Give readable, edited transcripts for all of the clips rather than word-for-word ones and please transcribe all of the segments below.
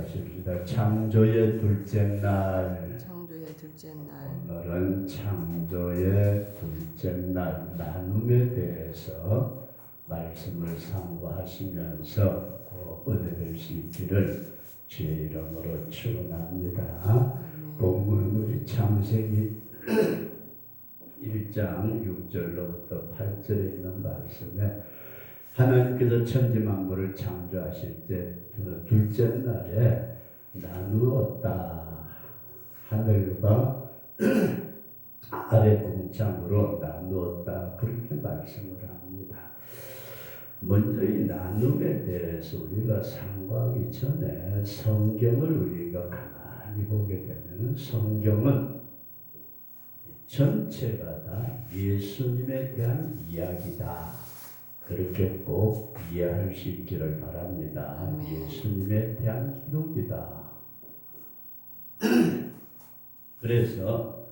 기도하십시다. 창조의 둘째 날. 창조의 둘째 날. 오늘은 창조의 둘째 날 나눔에 대해서 말씀을 상고하시면서 은혜를 주시기를 주의 이름으로 축원합니다. 본문은 우리 창세기 1장 6절로부터 8절에 있는 말씀에 하나님께서 천지만물을 창조하실 때 둘째 날에 나누었다. 하늘과 아래 공창으로 나누었다. 그렇게 말씀을 합니다. 먼저 이 나눔에 대해서 우리가 상고하기 전에 성경을 우리가 가만히 보게 되면 성경은 전체가 다 예수님에 대한 이야기다. 그렇게 꼭 이해할 수 있기를 바랍니다. 예수님에 대한 기록이다. 그래서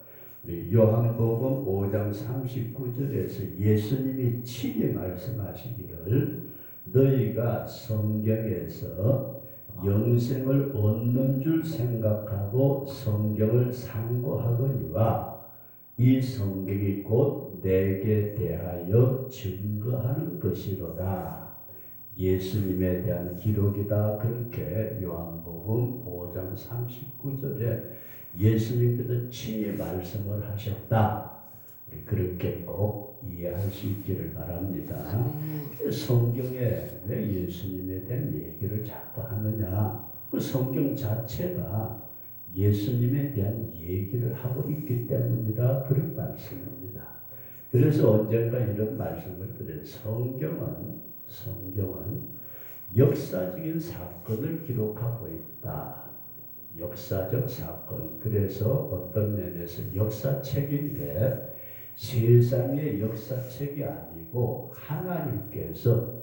요한복음 5장 39절에서 예수님이 친히 말씀하시기를 너희가 성경에서 영생을 얻는 줄 생각하고 성경을 상고하거니와 이 성경이 곧 내게 대하여 증거하는 것이로다. 예수님에 대한 기록이다. 그렇게 요한복음 5장 39절에 예수님께서 친히 말씀을 하셨다. 그렇게 꼭 이해할 수 있기를 바랍니다. 성경에 왜 예수님에 대한 얘기를 자꾸 하느냐? 그 성경 자체가 예수님에 대한 얘기를 하고 있기 때문이다. 그런 말씀입니다. 그래서 언젠가 이런 말씀을 드려요. 성경은 역사적인 사건을 기록하고 있다. 역사적 사건. 그래서 어떤 면에서 역사책인데 세상의 역사책이 아니고 하나님께서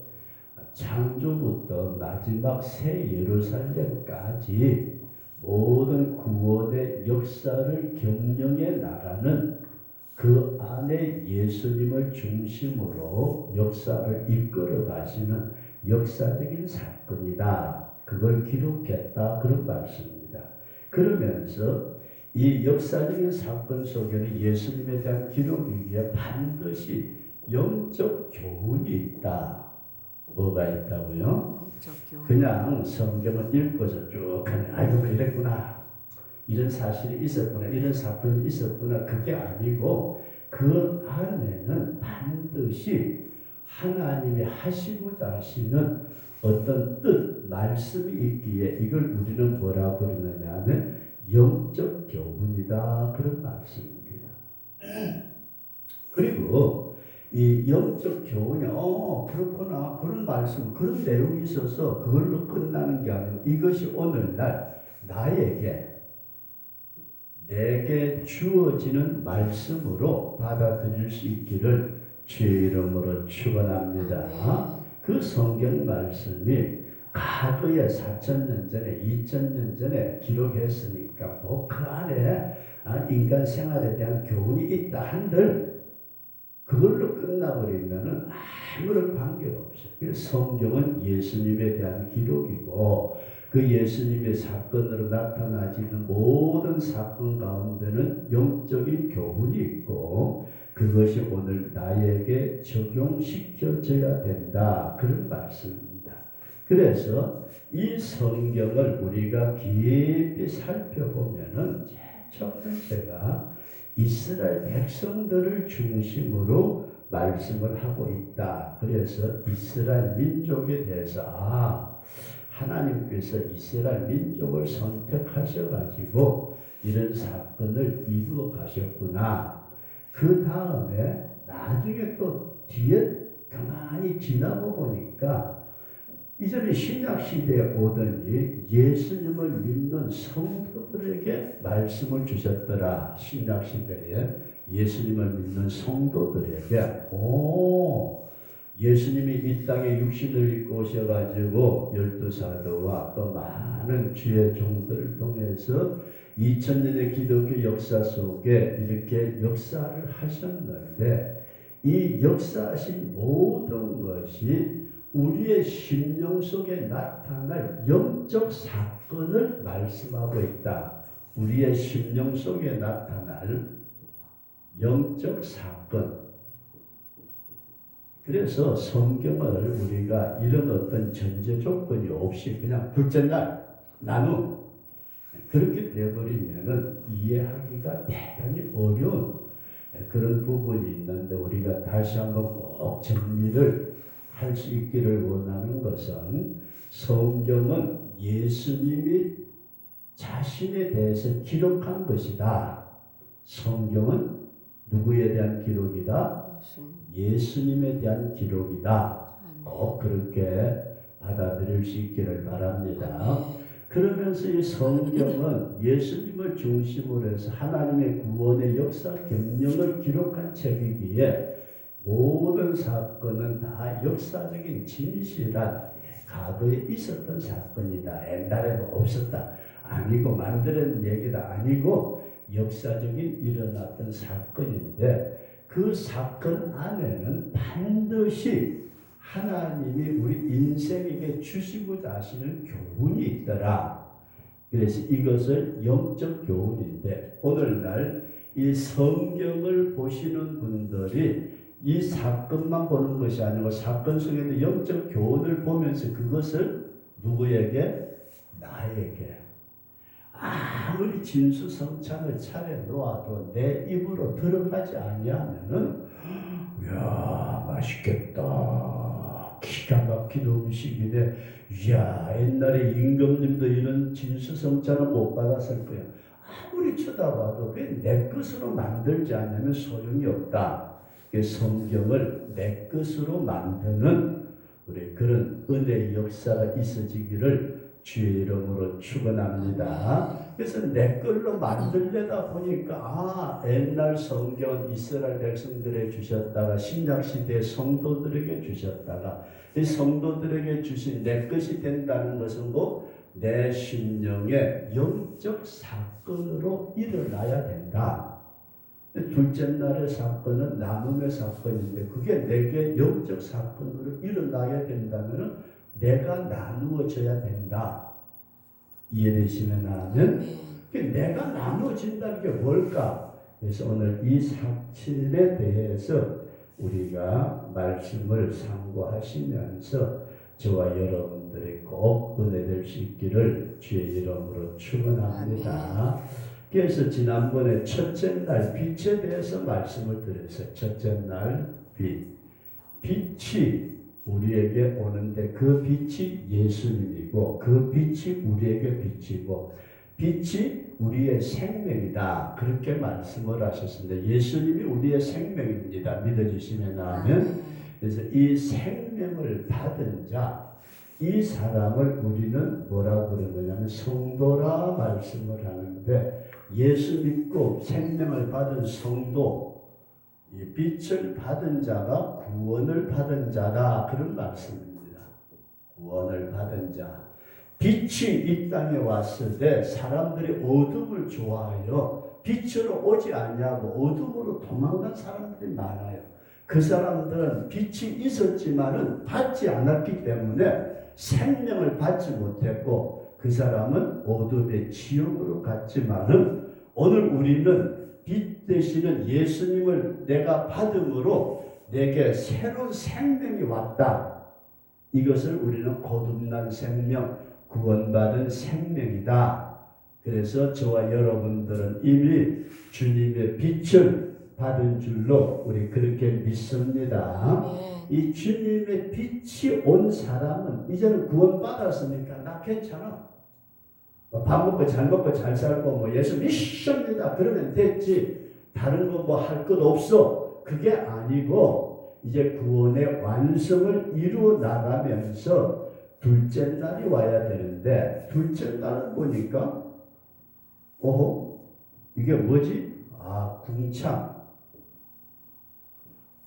창조부터 마지막 새 예루살렘까지 모든 구원의 역사를 경영해 나가는 그 안에 예수님을 중심으로 역사를 이끌어 가시는 역사적인 사건이다. 그걸 기록했다. 그런 말씀입니다. 그러면서 이 역사적인 사건 속에는 예수님에 대한 기록이기에 반드시 영적 교훈이 있다. 뭐가 있다고요? 그냥 성경을 읽고서 쭉 하면 아이고 그랬구나. 이런 사실이 있었구나. 이런 사건이 있었구나. 그게 아니고 그 안에는 반드시 하나님이 하시고자 하시는 어떤 뜻, 말씀이 있기에 이걸 우리는 뭐라고 그러느냐 하면 영적 교훈이다. 그런 말씀입니다. 그리고 이 영적 교훈이 그렇구나. 그런 말씀, 그런 내용이 있어서 그걸로 끝나는 게 아니고 이것이 오늘날 내게 주어지는 말씀으로 받아들일 수 있기를 주의 이름으로 축원합니다. 그 성경 말씀이 과거에 4,000년 전에 2,000년 전에 기록했으니까 뭐 그 안에 인간 생활에 대한 교훈이 있다 한들 그걸로 끝나버리면은 아무런 관계가 없어요. 성경은 예수님에 대한 기록이고 그 예수님의 사건으로 나타나지는 모든 사건 가운데는 영적인 교훈이 있고 그것이 오늘 나에게 적용시켜져야 된다. 그런 말씀입니다. 그래서 이 성경을 우리가 깊이 살펴보면은 첫 번째가 이스라엘 백성들을 중심으로 말씀을 하고 있다. 그래서 이스라엘 민족에 대해서 하나님께서 이스라엘 민족을 선택하셔가지고 이런 사건을 이루어 가셨구나. 그 다음에 나중에 또 뒤에 가만히 지나고 보니까 이전에 신약시대에 오더니 예수님을 믿는 성도들에게 말씀을 주셨더라. 신약시대에 예수님을 믿는 성도들에게 예수님이 이 땅에 육신을 입고 오셔가지고 12사도와 또 많은 주의 종들을 통해서 2000년의 기독교 역사 속에 이렇게 역사를 하셨는데 이 역사하신 모든 것이 우리의 심령 속에 나타날 영적 사건을 말씀하고 있다. 우리의 심령 속에 나타날 영적 사건. 그래서 성경을 우리가 이런 어떤 전제 조건이 없이 그냥 둘째 날 나눔 그렇게 되어버리면은 이해하기가 대단히 어려운 그런 부분이 있는데, 우리가 다시 한번 꼭 정리를 할 수 있기를 원하는 것은, 성경은 예수님이 자신에 대해서 기록한 것이다. 성경은 누구에 대한 기록이다? 예수님에 대한 기록이다. 꼭 그렇게 받아들일 수 있기를 바랍니다. 그러면서 이 성경은 예수님을 중심으로 해서 하나님의 구원의 역사 경영을 기록한 책이기에 모든 사건은 다 역사적인 진실한 과거에 있었던 사건이다. 옛날에는 없었다. 아니고 만드는 얘기다. 아니고 역사적인 일어났던 사건인데, 그 사건 안에는 반드시 하나님이 우리 인생에게 주시고자 하시는 교훈이 있더라. 그래서 이것을 영적 교훈인데, 오늘날 이 성경을 보시는 분들이 이 사건만 보는 것이 아니고 사건 속에도 영적 교훈을 보면서 그것을 누구에게? 나에게. 아무리 진수성찬을 차려놓아도 내 입으로 들어가지 아니하면은 이야 맛있겠다, 기가 막힌 음식이네, 이야 옛날에 임금님도 이런 진수성찬을 못 받았을 거야. 아무리 쳐다봐도 그게 내 것으로 만들지 않으면 소용이 없다. 성경을 내 것으로 만드는 우리 그런 은혜의 역사가 있어지기를 주의 이름으로 축원합니다. 그래서 내 걸로 만들려다 보니까 옛날 성경 이스라엘 백성들에게 주셨다가 신약시대 성도들에게 주셨다가 이 성도들에게 주신 내 것이 된다는 것은 뭐 내 심령의 영적 사건으로 일어나야 된다. 둘째 날의 사건은 나눔의 사건인데, 그게 내게 영적 사건으로 일어나야 된다면 내가 나누어져야 된다. 이해되시면 하면 내가 나누어진다는 게 뭘까? 그래서 오늘 이 사실에 대해서 우리가 말씀을 참고하시면서 저와 여러분들이 꼭 은혜될 수 있기를 주의 이름으로 축원합니다. 그래서 지난번에 첫째 날 빛에 대해서 말씀을 드렸어요. 첫째 날 빛. 빛이 우리에게 오는데 그 빛이 예수님이고 그 빛이 우리에게 빛이고 빛이 우리의 생명이다. 그렇게 말씀을 하셨습니다. 예수님이 우리의 생명입니다. 믿어주시면 하면. 그래서 이 생명을 받은 자, 이 사람을 우리는 뭐라고 그러느냐면 성도라 말씀을 하는데, 예수 믿고 생명을 받은 성도, 이 빛을 받은 자가 구원을 받은 자다. 그런 말씀입니다. 구원을 받은 자. 빛이 이 땅에 왔을 때 사람들이 어둠을 좋아하여 빛으로 오지 않냐고 어둠으로 도망간 사람들이 많아요. 그 사람들은 빛이 있었지만은 받지 않았기 때문에 생명을 받지 못했고 그 사람은 어둠의 지옥으로 갔지만은, 오늘 우리는 빛 되시는 예수님을 내가 받음으로 내게 새로운 생명이 왔다. 이것을 우리는 거듭난 생명, 구원받은 생명이다. 그래서 저와 여러분들은 이미 주님의 빛을 받은 줄로 우리 그렇게 믿습니다. 이 주님의 빛이 온 사람은 이제는 구원받았으니까 나 괜찮아. 밥 먹고 잘 먹고 잘 살고 뭐 예수 믿습니다. 그러면 됐지. 다른 거 뭐 할 것 없어. 그게 아니고 이제 구원의 완성을 이루어 나가면서 둘째 날이 와야 되는데, 둘째 날은 보니까 이게 뭐지? 궁창.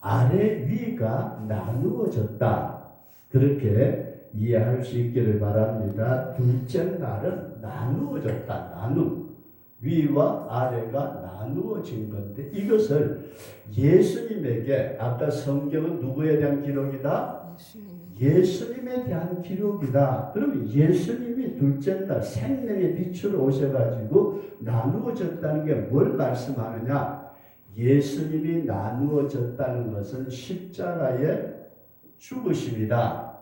아래 위가 나누어졌다. 그렇게 이해할 수 있기를 바랍니다. 둘째 날은 나누어졌다. 나눔. 위와 아래가 나누어진 건데, 이것을 예수님에게, 아까 성경은 누구에 대한 기록이다? 예수님에 대한 기록이다. 그러면 예수님이 둘째 날 생명의 빛으로 오셔가지고 나누어졌다는 게 뭘 말씀하느냐? 예수님이 나누어졌다는 것은 십자가의 죽으심이다.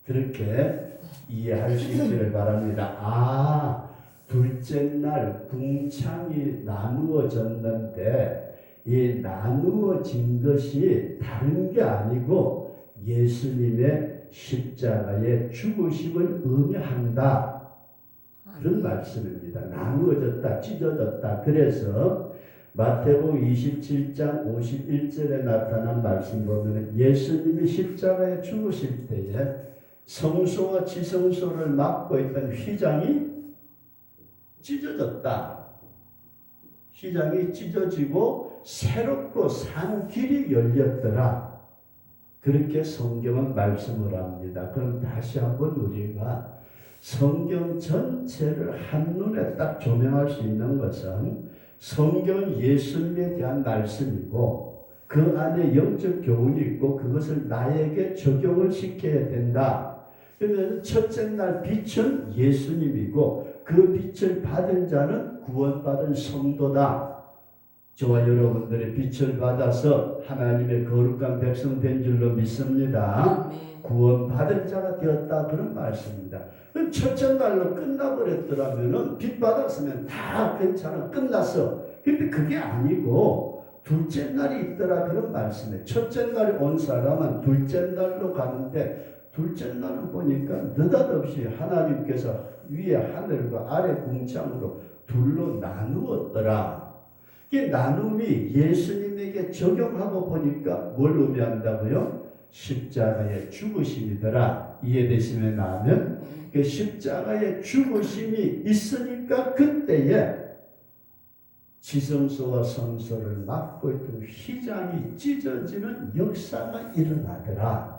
그렇게 이해할 수 있기를 바랍니다. 둘째 날 궁창이 나누어졌는데 이 나누어진 것이 다른 게 아니고 예수님의 십자가의 죽으심을 의미한다. 그런 말씀입니다. 나누어졌다, 찢어졌다. 그래서 마태복음 27장 51절에 나타난 말씀 보면 예수님이 십자가에 죽으실 때에 성소와 지성소를 막고 있던 휘장이 찢어졌다. 휘장이 찢어지고 새롭고 산 길이 열렸더라. 그렇게 성경은 말씀을 합니다. 그럼 다시 한번 우리가 성경 전체를 한눈에 딱 조명할 수 있는 것은 성경은 예수님에 대한 말씀이고 그 안에 영적 교훈이 있고 그것을 나에게 적용을 시켜야 된다. 그러면 첫째 날 빛은 예수님이고 그 빛을 받은 자는 구원받은 성도다. 저와 여러분들의 빛을 받아서 하나님의 거룩한 백성 된 줄로 믿습니다. 구원받은 자가 되었다. 그런 말씀입니다. 그럼 첫째 날로 끝나버렸더라면 빛 받았으면 다 괜찮아. 끝났어. 근데 그게 아니고 둘째 날이 있더라. 그런 말씀이에요. 첫째 날에 온 사람은 둘째 날로 가는데 둘째 날은 보니까 느닷없이 하나님께서 위에 하늘과 아래 궁창으로 둘로 나누었더라. 이 나눔이 예수님에게 적용하고 보니까 뭘 의미한다고요? 십자가의 죽으심이더라. 이해되시면 나면 그 십자가의 죽으심이 있으니까 그때에 지성소와 성소를 막고 있던 휘장이 찢어지는 역사가 일어나더라.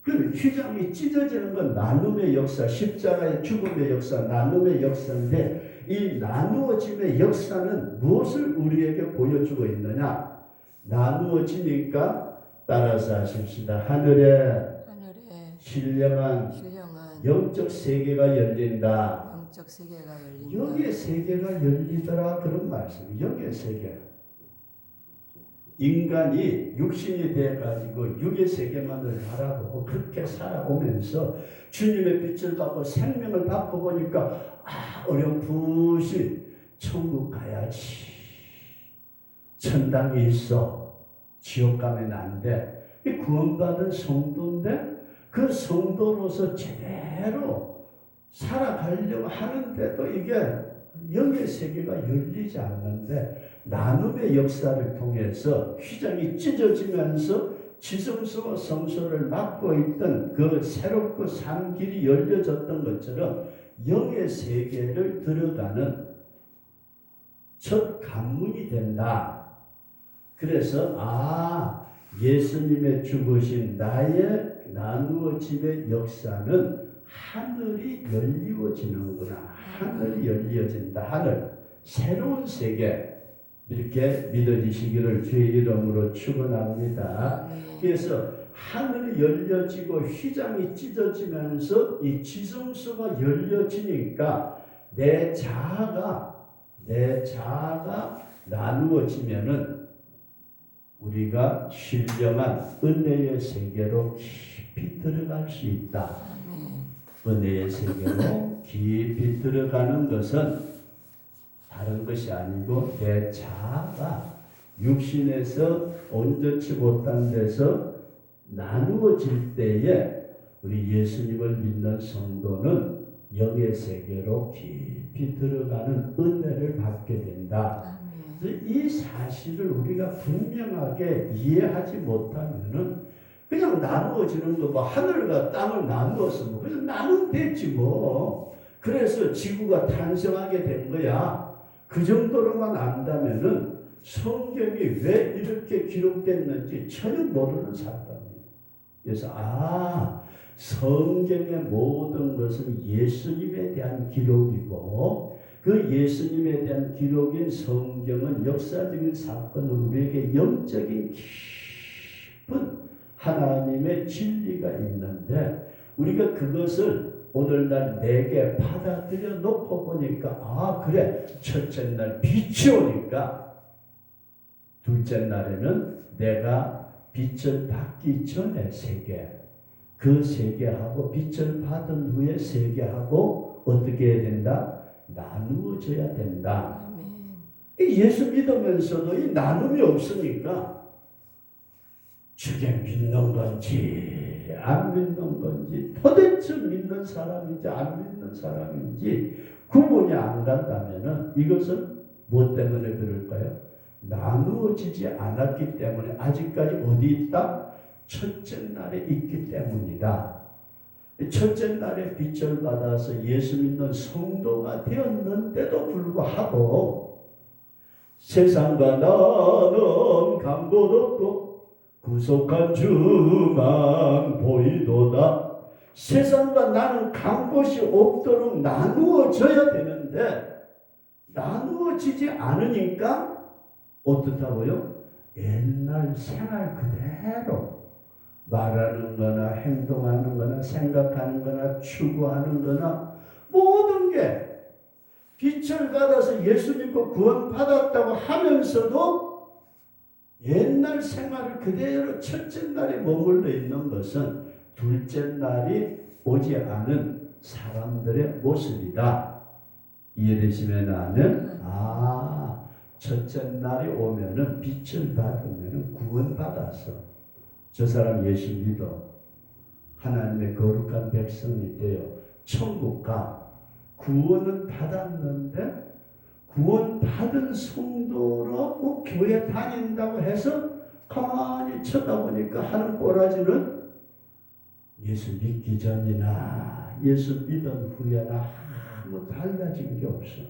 그 휘장이 찢어지는 건 나눔의 역사, 십자가의 죽음의 역사, 나눔의 역사인데 이 나누어짐의 역사는 무엇을 우리에게 보여주고 있느냐? 나누어지니까 따라서 하십시다. 하늘에 신령한 영적 세계가 열린다. 영의 세계가 열리더라. 그런 말씀. 영의 세계. 인간이 육신이 돼가지고 육의 세계만을 바라보고 그렇게 살아오면서 주님의 빛을 받고 생명을 받고 보니까 어렴풋이 천국 가야지. 천당이 있어. 지옥 가면 안 돼. 구원받은 성도인데 그 성도로서 제대로 살아가려고 하는데도 이게 영의 세계가 열리지 않는데 나눔의 역사를 통해서 휘장이 찢어지면서 지성소와 성소를 막고 있던 그 새롭고 산 길이 열려졌던 것처럼 영의 세계를 들어가는 첫 관문이 된다. 그래서 예수님의 죽으신 나의 나누어짐의 역사는 하늘이 열리워지는구나. 하늘이 열려진다. 하늘, 새로운 세계 이렇게 믿어지시기를 주의 이름으로 축원합니다. 그래서 하늘이 열려지고 휘장이 찢어지면서 이 지성소가 열려지니까 내 자아가 나누어지면은 우리가 신령한 은혜의 세계로 깊이 들어갈 수 있다. 은혜의 세계로 깊이 들어가는 것은 다른 것이 아니고 내 자아가 육신에서 온전치 못한 데서 나누어질 때에 우리 예수님을 믿는 성도는 영의 세계로 깊이 들어가는 은혜를 받게 된다. 그래서 이 사실을 우리가 분명하게 이해하지 못하면은 그냥 나누어지는 거, 하늘과 땅을 나누어서 그냥 나누면 됐지 뭐. 그래서 지구가 탄생하게 된 거야. 그 정도로만 안다면은 성경이 왜 이렇게 기록됐는지 전혀 모르는 사람이에요. 그래서 성경의 모든 것은 예수님에 대한 기록이고 그 예수님에 대한 기록인 성경은 역사적인 사건을 우리에게 영적인 깊은 하나님의 진리가 있는데 우리가 그것을 오늘날 내게 받아들여 놓고 보니까 아 그래 첫째 날 빛이 오니까 둘째 날에는 내가 빛을 받기 전에 세계 그 세계하고 빛을 받은 후에 세계하고 어떻게 해야 된다? 나누어져야 된다. 예수 믿으면서도 이 나눔이 없으니까 저게 믿는 건지 안 믿는 건지 도대체 믿는 사람인지 안 믿는 사람인지 구분이 안 간다면 이것은 무엇 때문에 그럴까요? 나누어지지 않았기 때문에 아직까지 어디 있다? 첫째 날에 있기 때문이다. 첫째 날에 빛을 받아서 예수 믿는 성도가 되었는데도 불구하고 세상과 나는 간 곳 없고 구속한 주만 보이도다. 세상과 나는 간 곳이 없도록 나누어져야 되는데 나누어지지 않으니까 어떻다고요? 옛날 생활 그대로 말하는 거나 행동하는 거나 생각하는 거나 추구하는 거나 모든 게 빛을 받아서 예수 믿고 구원 받았다고 하면서도 옛날 생활을 그대로 첫째 날에 머물러 있는 것은 둘째 날이 오지 않은 사람들의 모습이다. 이해되시면 하면 첫째 날이 오면은 빛을 받으면은 구원 받았어. 저 사람 예수 믿어. 하나님의 거룩한 백성이 되어 천국 가. 구원은 받았는데 구원 받은 성도로 꼭 교회 다닌다고 해서 가만히 쳐다보니까 하는 꼬라지는 예수 믿기 전이나 예수 믿은 후에나 아무 달라진 게 없어.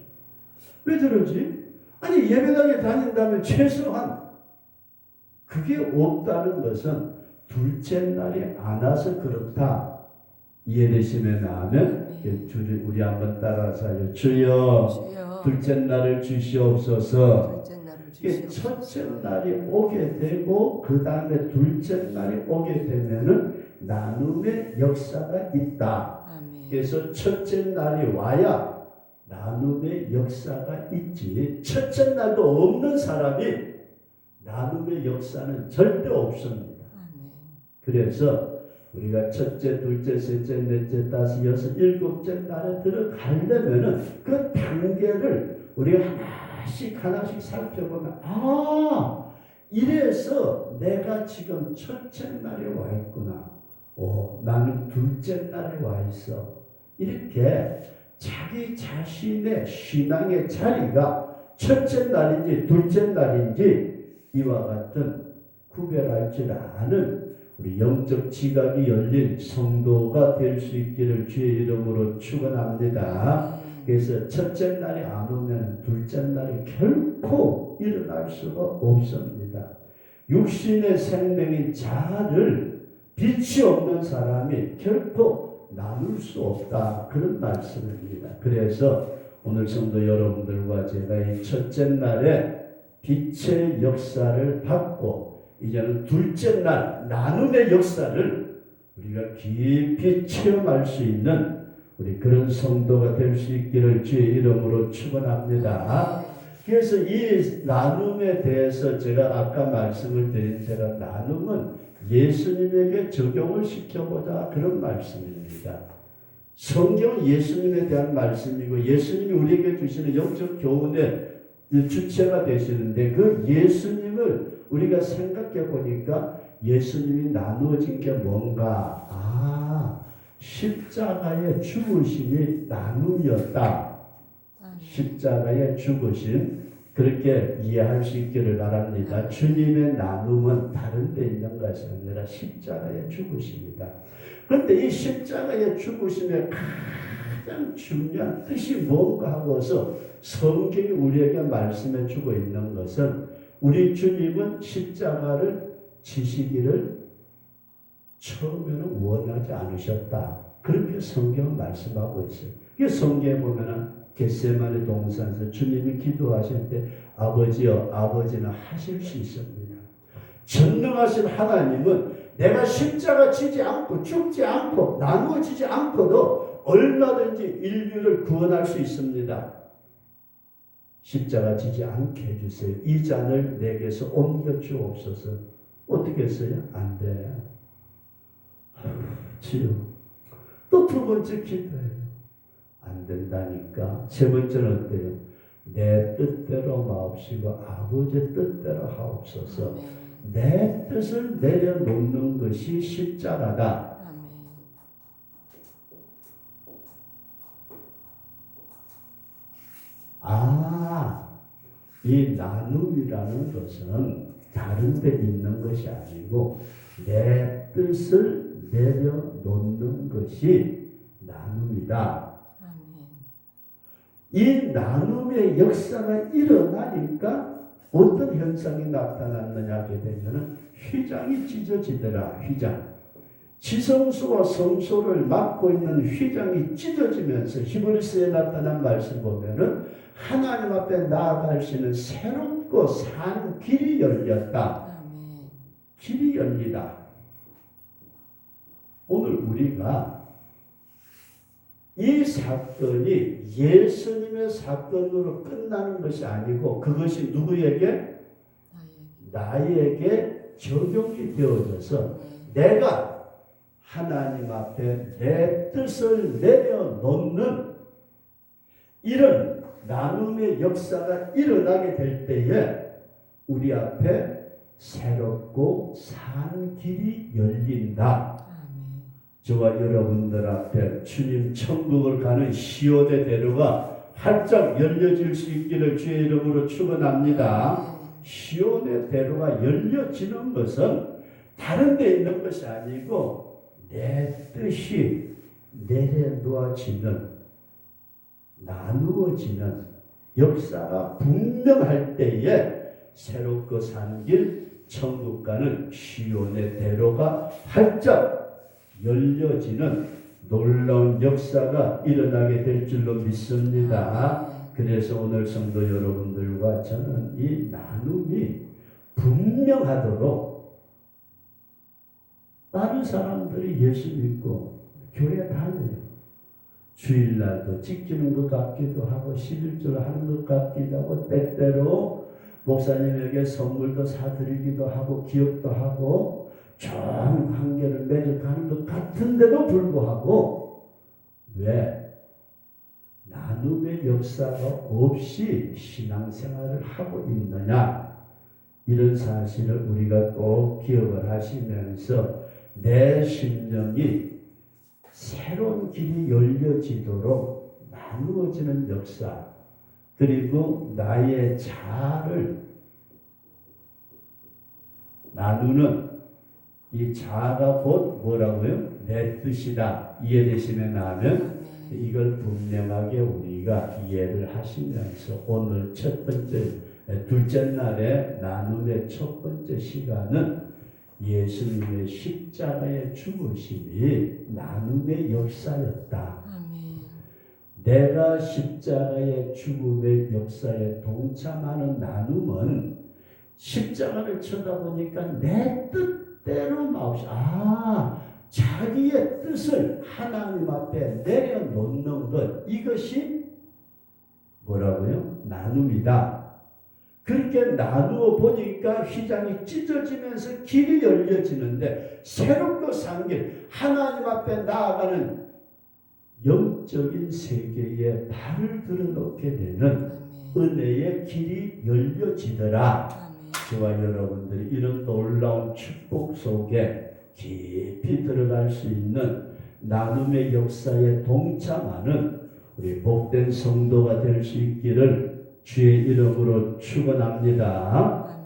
왜 저러지? 아니 예배당에 다닌다면 최소한 그게 없다는 것은 둘째 날이 안 와서 그렇다. 이해되시면 하면 우리 한번 따라서 주여 둘째 날을 주시옵소서. 첫째 날이 오게 되고 그 다음에 둘째 날이 오게 되면은 나눔의 역사가 있다. 그래서 첫째 날이 와야 나눔의 역사가 있지. 첫째 날도 없는 사람이 나눔의 역사는 절대 없습니다. 그래서 우리가 첫째, 둘째, 셋째, 넷째, 다섯, 여섯, 일곱째 날에 들어가려면은 그 단계를 우리가 하나씩 살펴보면 이래서 내가 지금 첫째 날에 와 있구나. 나는 둘째 날에 와 있어. 이렇게 자기 자신의 신앙의 자리가 첫째 날인지 둘째 날인지 이와 같은 구별할 줄 아는 우리 영적 지각이 열린 성도가 될 수 있기를 주의 이름으로 축원합니다. 그래서 첫째 날이 안 오면 둘째 날이 결코 일어날 수가 없습니다. 육신의 생명인 자를 빛이 없는 사람이 결코 나눌 수 없다. 그런 말씀입니다. 그래서 오늘 성도 여러분들과 제가 이 첫째 날에 빛의 역사를 받고 이제는 둘째 날 나눔의 역사를 우리가 깊이 체험할 수 있는 우리 그런 성도가 될 수 있기를 주의 이름으로 축원합니다. 그래서 이 나눔에 대해서 제가 아까 말씀을 드린 대로 나눔은 예수님에게 적용을 시켜보자 그런 말씀입니다. 성경은 예수님에 대한 말씀이고 예수님이 우리에게 주시는 영적 교훈의 주체가 되시는데 그 예수님을 우리가 생각해 보니까 예수님이 나누어진 게 뭔가? 십자가의 죽으심이 나눔이었다. 십자가의 죽으심 그렇게 이해할 수 있기를 바랍니다. 주님의 나눔은 다른 데 있는 것이 아니라 십자가의 죽으심이다. 그런데 이 십자가의 죽으심의 가장 중요한 뜻이 뭔가 하고서 성경이 우리에게 말씀해 주고 있는 것은 우리 주님은 십자가를 지시기를 처음에는 원하지 않으셨다. 그렇게 성경은 말씀하고 있어요. 그 성경에 보면은 겟세마네 동산에서 주님이 기도하실 때 아버지여 아버지는 하실 수 있습니다. 전능하신 하나님은 내가 십자가 지지 않고 죽지 않고 나누어지지 않고도 얼마든지 인류를 구원할 수 있습니다. 십자가 지지 않게 해주세요. 이 잔을 내게서 옮겨 주옵소서. 어떻게 했어요? 안 돼. 주여. 또 두 번째 기도해요. 안 된다니까. 세 번째는 어때요? 내 뜻대로 마옵시고 아버지의 뜻대로 하옵소서. 내 뜻을 내려놓는 것이 십자가다. 이 나눔이라는 것은 다른 데 있는 것이 아니고 내 뜻을 내려놓는 것이 나눔이다. 이 나눔의 역사가 일어나니까 어떤 현상이 나타났느냐 하게 되면 휘장이 찢어지더라. 휘장. 지성소와 성소를 막고 있는 휘장이 찢어지면서 히브리서에 나타난 말씀 보면은 하나님 앞에 나아갈 수 있는 새롭고 산 길이 열렸다. 길이 열리다. 오늘 우리가 이 사건이 예수님의 사건으로 끝나는 것이 아니고 그것이 누구에게? 나에게 적용이 되어져서 내가 하나님 앞에 내 뜻을 내려놓는 이런 나눔의 역사가 일어나게 될 때에 우리 앞에 새롭고 산 길이 열린다. 저와 여러분들 앞에 주님 천국을 가는 시온의 대로가 활짝 열려질 수 있기를 주의 이름으로 축원합니다. 시온의 대로가 열려지는 것은 다른 데 있는 것이 아니고 내 뜻이 내려놓아지는 나누어지는 역사가 분명할 때에 새롭고 산 길 천국 가는 시온의 대로가 활짝 열려지는 놀라운 역사가 일어나게 될 줄로 믿습니다. 그래서 오늘 성도 여러분들과 저는 이 나눔이 분명하도록 다른 사람들이 예수 믿고 교회 다녀요. 주일날도 지키는 것 같기도 하고 11절 하는 것 같기도 하고 때때로 목사님에게 선물도 사드리기도 하고 기억도 하고 좋은 관계를 맺어가는 것 같은데도 불구하고 왜 나눔의 역사가 없이 신앙생활을 하고 있느냐, 이런 사실을 우리가 꼭 기억을 하시면서 내 심령이 새로운 길이 열려지도록 나누어지는 역사, 그리고 나의 자아를 나누는 이 자아가 곧 뭐라고요? 내 뜻이다. 이해되시면 하면 이걸 분명하게 우리가 이해를 하시면서 오늘 첫 번째, 둘째 날의 나눔의 첫 번째 시간은 예수님의 십자가의 죽으심이 나눔의 역사였다. 내가 십자가의 죽음의 역사에 동참하는 나눔은 십자가를 쳐다보니까 내 뜻대로 마옵시. 자기의 뜻을 하나님 앞에 내려놓는 것, 이것이 뭐라고요? 나눔이다. 그렇게 나누어 보니까 휘장이 찢어지면서 길이 열려지는데 새롭고 산 길, 하나님 앞에 나아가는 영적인 세계에 발을 들어놓게 되는 은혜의 길이 열려지더라. 저와 여러분들이 이런 놀라운 축복 속에 깊이 들어갈 수 있는 나눔의 역사에 동참하는 우리 복된 성도가 될 수 있기를 주의 이름으로 축원합니다.